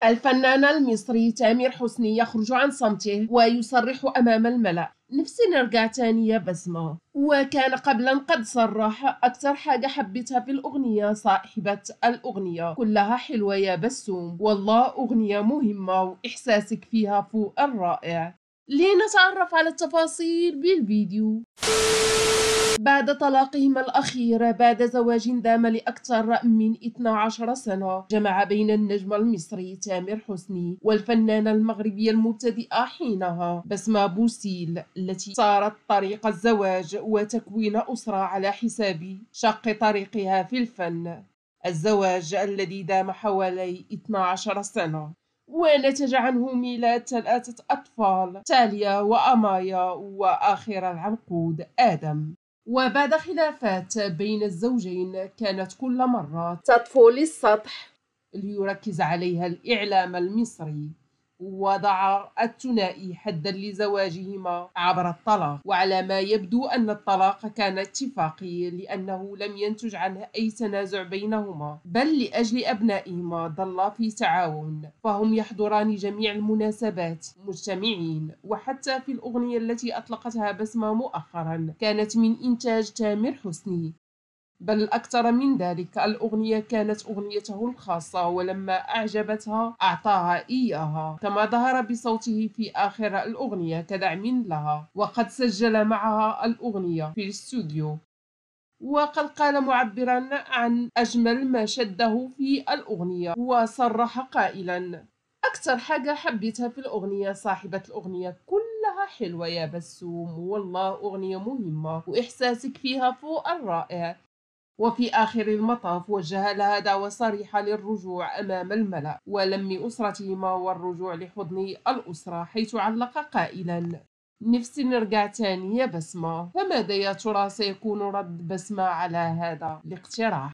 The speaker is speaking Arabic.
الفنان المصري تامر حسني يخرج عن صمته ويصرح أمام الملأ: نفسي نرجع تاني يا بسمة. وكان قبلا قد صرح: أكتر حاجة حبيتها في الأغنية صاحبة الأغنية، كلها حلوة يا بسوم، والله أغنية مهمة وإحساسك فيها فوق الرائع. لنتعرف على التفاصيل بالفيديو. بعد طلاقهما الأخير بعد زواج دام لأكثر من 12 سنة، جمع بين النجم المصري تامر حسني والفنانة المغربية المبتدئة حينها بسمة بوسيل، التي صارت طريق الزواج وتكوين أسرة على حساب شق طريقها في الفن. الزواج الذي دام حوالي 12 سنة ونتج عنه ميلاد 3 أطفال: تاليا وأمايا وآخر العنقود آدم. وبعد خلافات بين الزوجين كانت كل مرة تطفو للسطح ليركز عليها الإعلام المصري، وضع الثنائي حدا لزواجهما عبر الطلاق. وعلى ما يبدو أن الطلاق كان اتفاقي، لأنه لم ينتج عنه أي تنازع بينهما، بل لأجل أبنائهما ظلا في تعاون، فهم يحضران جميع المناسبات مجتمعين. وحتى في الأغنية التي أطلقتها بسمة مؤخرا كانت من إنتاج تامر حسني، بل أكثر من ذلك، الأغنية كانت أغنيته الخاصة، ولما أعجبتها أعطاها إياها، كما ظهر بصوته في آخر الأغنية كدعم لها. وقد سجل معها الأغنية في الاستوديو، وقد قال معبرا عن أجمل ما شده في الأغنية، وصرح قائلا: أكثر حاجة حبيتها في الأغنية صاحبة الأغنية، كلها حلوة يا بسوم، والله أغنية مهمة وإحساسك فيها فوق الرائع. وفي آخر المطاف وجه لها دعوة صريحة للرجوع أمام الملأ ولم أسرتهما والرجوع لحضن الأسرة، حيث علق قائلا: نفسي نرجع تاني يا بسمة. فماذا يا ترى سيكون رد بسمة على هذا الاقتراح؟